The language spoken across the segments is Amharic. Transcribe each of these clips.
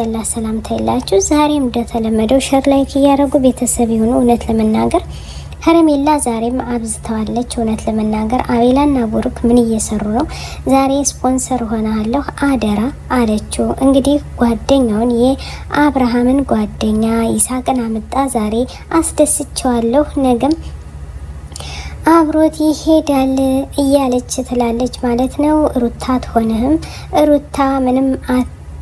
ያላ ሰላምታ ይላችሁ። ዛሬም እንደተለመደው ሼር ላይክ እያደረጉ ቤተሰብ ይሁኑ። እውነት ለመናገር ሄርሜላ ዛሬም አብዝተዋለች። እውነት ለመናገር አቤላና ቡሩክ ምን እየሰሩ ነው? ዛሬ ስፖንሰር ሆናለሁ አደራ አለችው። እንግዲህ ጓደኛውን የአብርሃምን ጓደኛ ይሳቅን አምጣ ዛሬ አስደስቸዋለሁ፣ ነገም አብሮት ይሄዳል እያለች ትላለች ማለት ነው። ሩታ ትሆነህም ሩታ ምንም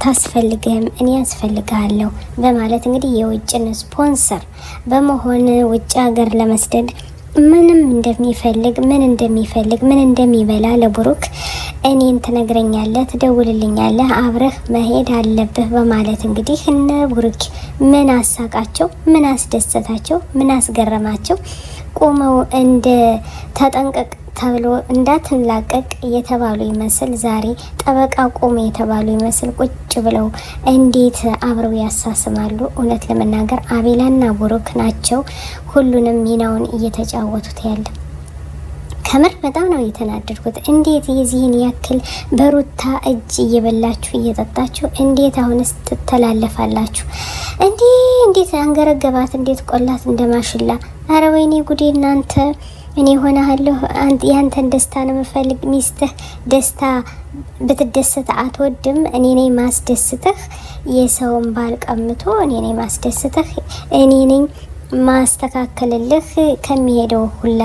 ታስፈልግህም እኔ ያስፈልጋለሁ በማለት እንግዲህ የውጭን ስፖንሰር በመሆን ውጭ ሀገር ለመስደድ ምንም እንደሚፈልግ ምን እንደሚበላ ለቡሩክ እኔን ትነግረኛለህ፣ ትደውልልኛለህ፣ አብረህ መሄድ አለብህ በማለት እንግዲህ እነ ቡሩክ ምን አሳቃቸው፣ ምን አስደሰታቸው፣ ምን አስገረማቸው? ቆመው እንደ ተጠንቀቅ ተብሎ እንዳትላቀቅ የተባሉ ይመስል ዛሬ ጠበቃ ቆመ የተባሉ ይመስል ቁጭ ብለው እንዴት አብረው ያሳስማሉ። እውነት ለመናገር አቤላና ቡሩክ ናቸው ሁሉንም ሚናውን እየተጫወቱት ያለ። ከምር በጣም ነው የተናደድኩት። እንዴት የዚህን ያክል በሩታ እጅ እየበላችሁ እየጠጣችሁ እንዴት አሁንስ ትተላለፋላችሁ? እንዴት አንገረገባት፣ እንዴት ቆላት እንደማሽላ። አረ ወይኔ ጉዴ እናንተ! እኔ ሆነሃለሁ ያንተን ደስታ ነው የምፈልግ። ሚስትህ ደስታ ብትደሰት አትወድም። እኔ ነኝ ማስደስትህ። የሰውን ባል ቀምቶ እኔ ነኝ ማስደስትህ። እኔ ነኝ ማስተካከልልህ። ከሚሄደው ሁላ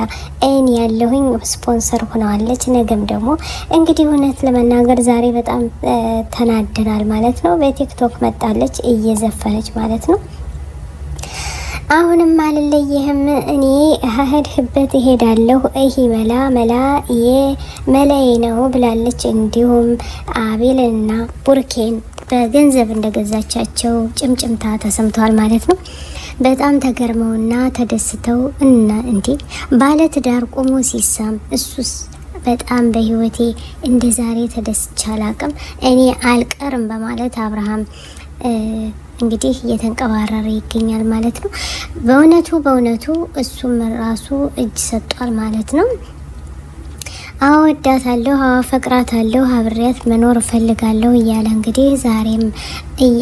እኔ ያለሁኝ ስፖንሰር ሆነዋለች። ነገም ደግሞ እንግዲህ እውነት ለመናገር ዛሬ በጣም ተናደናል ማለት ነው። በቲክቶክ መጣለች እየዘፈነች ማለት ነው። አሁንም አልለየህም እኔ ሀህድህበት እሄዳለሁ ይሄ መላ የመላዬ ነው ብላለች። እንዲሁም አቤልና ቡርኬን በገንዘብ እንደገዛቻቸው ጭምጭምታ ተሰምተዋል ማለት ነው። በጣም ተገርመውና ተደስተው እና እንዴ ባለ ትዳር ቆሞ ሲሳም እሱስ በጣም በህይወቴ እንደ ዛሬ ተደስቼ አላቅም እኔ አልቀርም በማለት አብርሃም እንግዲህ እየተንቀባረረ ይገኛል ማለት ነው። በእውነቱ እሱም ራሱ እጅ ሰጧል ማለት ነው። አወዳታለሁ፣ አፈቅራታለሁ፣ አብሬያት መኖር እፈልጋለሁ እያለ እንግዲህ ዛሬም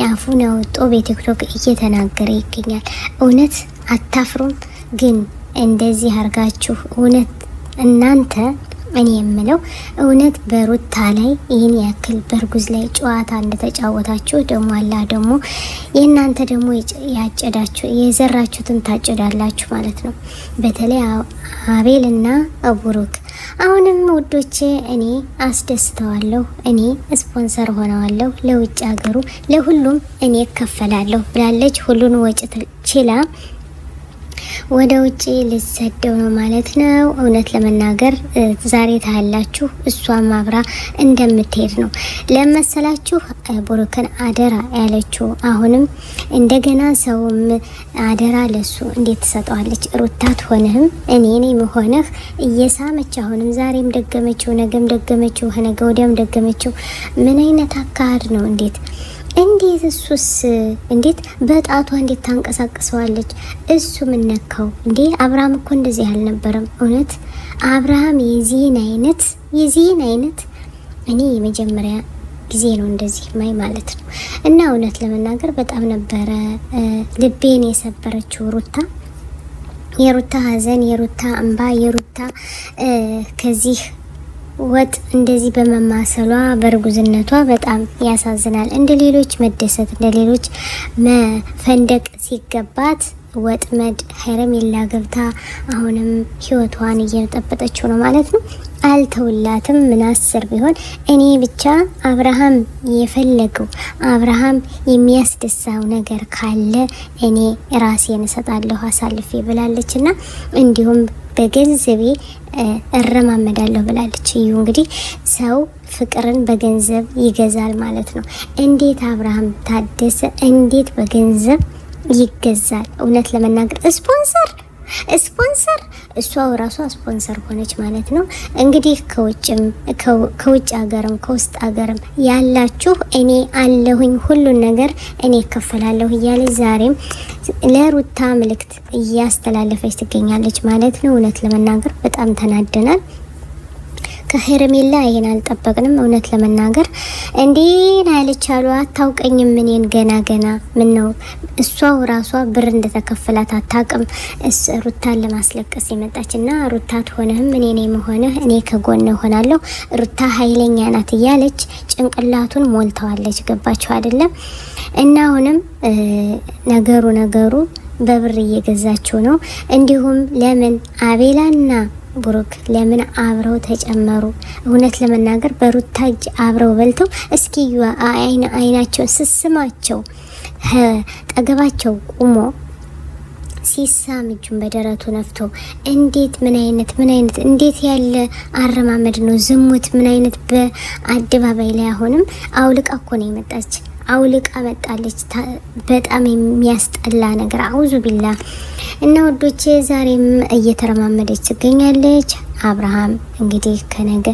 አፉን አውጥቶ በቲክቶክ እየተናገረ ይገኛል። እውነት አታፍሩም? ግን እንደዚህ አርጋችሁ እውነት እናንተ እኔ የምለው እውነት በሩታ ላይ ይህን ያክል በርጉዝ ላይ ጨዋታ እንደተጫወታችሁ ደግሞ አላ ደግሞ የእናንተ ደግሞ ያጨዳችሁ የዘራችሁትን ታጭዳላችሁ ማለት ነው። በተለይ አቤልና ቡሩክ አሁንም ውዶቼ እኔ አስደስተዋለሁ፣ እኔ ስፖንሰር ሆነዋለሁ፣ ለውጭ ሀገሩ ለሁሉም እኔ እከፈላለሁ ብላለች። ሁሉን ወጭ ችላ ወደ ውጪ ልሰደው ነው ማለት ነው። እውነት ለመናገር ዛሬ ታያላችሁ እሷም አብራ እንደምትሄድ ነው ለመሰላችሁ። ቡሩክን አደራ ያለችው አሁንም እንደገና ሰውም አደራ ለሱ እንዴት ትሰጠዋለች? ሩታ ትሆነህም እኔ ነኝ መሆንህ እየሳመች አሁንም ዛሬም ደገመችው፣ ነገም ደገመችው፣ ነገ ወዲያም ደገመችው። ምን አይነት አካሄድ ነው? እንዴት እሱስ እንዴት በጣቷ እንዴት ታንቀሳቅሰዋለች? እሱ ምን ነካው እንዴ? አብርሃም እኮ እንደዚህ አልነበረም። እውነት አብርሃም የዚህን አይነት እኔ የመጀመሪያ ጊዜ ነው እንደዚህ ማይ ማለት ነው። እና እውነት ለመናገር በጣም ነበረ ልቤን የሰበረችው ሩታ። የሩታ ሀዘን፣ የሩታ እንባ፣ የሩታ ከዚህ ወጥ እንደዚህ በመማሰሏ በርጉዝነቷ በጣም ያሳዝናል። እንደ ሌሎች መደሰት እንደ ሌሎች መፈንደቅ ሲገባት ወጥመድ ሄርሜላ ገብታ አሁንም ህይወቷን እየጠበጠችው ነው ማለት ነው። አልተውላትም። ምን አስር ቢሆን እኔ ብቻ አብርሃም የፈለገው አብርሃም የሚያስደሳው ነገር ካለ እኔ ራሴን እሰጣለሁ አሳልፌ ብላለችና እንዲሁም በገንዘቤ እረማመዳለሁ ብላለች። እዩ እንግዲህ ሰው ፍቅርን በገንዘብ ይገዛል ማለት ነው። እንዴት አብርሃም ታደሰ እንዴት በገንዘብ ይገዛል? እውነት ለመናገር ስፖንሰር እሷ ራሷ ስፖንሰር ሆነች ማለት ነው። እንግዲህ ከውጭ ሀገርም ከውስጥ ሀገርም ያላችሁ እኔ አለሁኝ ሁሉን ነገር እኔ እከፈላለሁ እያለች ዛሬም ለሩታ መልእክት እያስተላለፈች ትገኛለች ማለት ነው። እውነት ለመናገር በጣም ተናደናል። ከሄርሜላ ይሄን አልጠበቅንም። እውነት ለመናገር እንዴ ናይልች አሉ አታውቀኝም እኔን ገና ምን ነው እሷው ራሷ ብር እንደተከፈላት አታውቅም። ሩታን ለማስለቀስ የመጣችና ሩታ ትሆነህም እኔ ነኝ መሆንህ እኔ ከጎን ሆናለሁ ሩታ ኃይለኛ ናት እያለች ጭንቅላቱን ሞልተዋለች። ገባችሁ አይደለም? እና አሁንም ነገሩ በብር እየገዛችው ነው። እንዲሁም ለምን አቤላና ብሩክ ለምን አብረው ተጨመሩ? እውነት ለመናገር በሩታ እጅ አብረው በልተው እስኪ አይናቸው ስስማቸው ጠገባቸው ቁሞ ሲሳም እጁን በደረቱ ነፍቶ እንዴት ምን አይነት እንዴት ያለ አረማመድ ነው? ዝሙት ምን አይነት በአደባባይ ላይ አሁንም አውልቃ እኮ ነው የመጣች። አውልቃ መጣለች። በጣም የሚያስጠላ ነገር አውዙ ቢላ እና ወዶቼ ዛሬም እየተረማመደች ትገኛለች። አብርሃም እንግዲህ ከነገ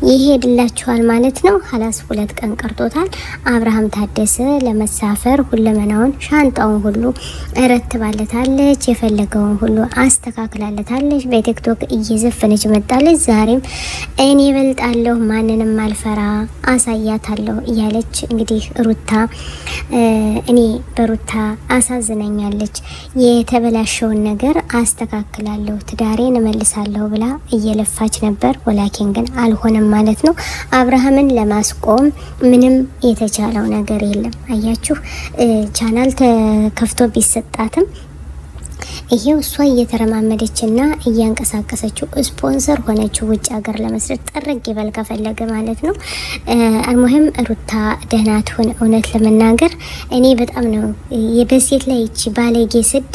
ይሄድላችኋል ማለት ነው። ሀላስ 2 ቀን ቀርቶታል። አብርሃም ታደሰ ለመሳፈር ሁለመናውን ሻንጣውን ሁሉ እረትባለታለች። የፈለገውን ሁሉ አስተካክላለታለች። በቲክቶክ እየዘፈነች መጣለች። ዛሬም እኔ እበልጣለሁ ማንንም አልፈራ አሳያታለሁ እያለች እንግዲህ ሩታ እኔ በሩታ አሳዝነኛለች። የተበላሸውን ነገር አስተካክላለሁ ትዳሬን እመልሳለሁ ብላ እየለፋች ነበር። ወላኪን ግን አልሆነም ማለት ነው። አብርሃምን ለማስቆም ምንም የተቻለው ነገር የለም። አያችሁ ቻናል ተከፍቶ ቢሰጣትም ይሄው እሷ እየተረማመደችና እያንቀሳቀሰችው ስፖንሰር ሆነችው ውጭ ሀገር ለመስረት ጠረግ ይበል ከፈለገ ማለት ነው። አልሙሂም ሩታ ደህና ትሁን። እውነት ለመናገር እኔ በጣም ነው የበሴት ላይ እቺ ባለጌ ስድ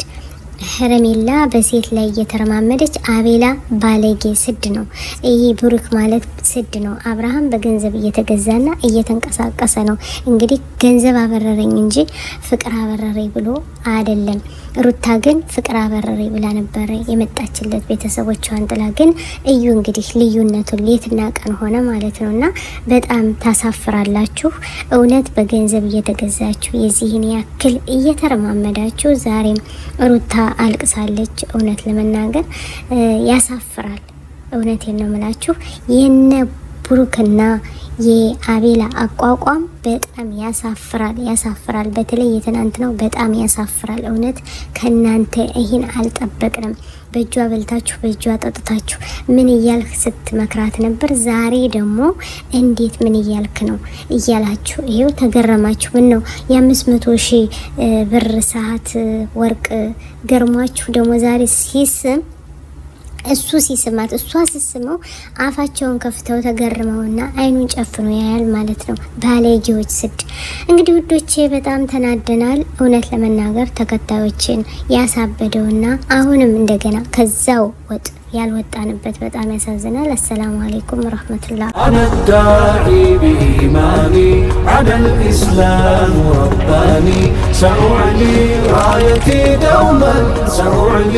ሄርሜላ በሴት ላይ እየተረማመደች አቤላ ባለጌ ስድ ነው። ይሄ ብሩክ ማለት ስድ ነው። አብርሃም በገንዘብ እየተገዛና እየተንቀሳቀሰ ነው። እንግዲህ ገንዘብ አበረረኝ እንጂ ፍቅር አበረረኝ ብሎ አይደለም። ሩታ ግን ፍቅር አበረረኝ ብላ ነበረ የመጣችለት ቤተሰቦቿን ጥላ። ግን እዩ እንግዲህ ልዩነቱን ሌትና ቀን ሆነ ማለት ነውና በጣም ታሳፍራላችሁ። እውነት በገንዘብ እየተገዛችሁ የዚህን ያክል እየተረማመዳችሁ ዛሬም ሩታ አልቅሳለች። እውነት ለመናገር ያሳፍራል። እውነቴን ነው የምላችሁ። የነ ብሩክና የአቤላ አቋቋም በጣም ያሳፍራል። በተለይ የትናንት ነው በጣም ያሳፍራል። እውነት ከናንተ ይሄን አልጠበቅንም። በእጇ በልታችሁ በእጇ ጠጥታችሁ ምን እያልክ ስትመክራት ነበር። ዛሬ ደግሞ እንዴት ምን እያልክ ነው እያላችሁ ይሄው ተገረማችሁ። ምን ነው የ500,000 ብር ሰዓት ወርቅ ገርሟችሁ ደግሞ ዛሬ ሲስም እሱ ሲስማት እሷ ስስመው አፋቸውን ከፍተው ተገርመውና አይኑን ጨፍኖ ያያል ማለት ነው። ባለጌዎች ስድ እንግዲህ ውዶቼ በጣም ተናደናል። እውነት ለመናገር ተከታዮችን ያሳበደውና አሁንም እንደገና ከዛው ወጥ ያልወጣንበት በጣም ያሳዝናል። አሰላሙ አለይኩም ወራህመቱላህ አነዳዒ ቢኢማኒ ዐለል ኢስላም ረባኒ ሰኡዕሊ ራየቲ ደውመን ሰኡዕሊ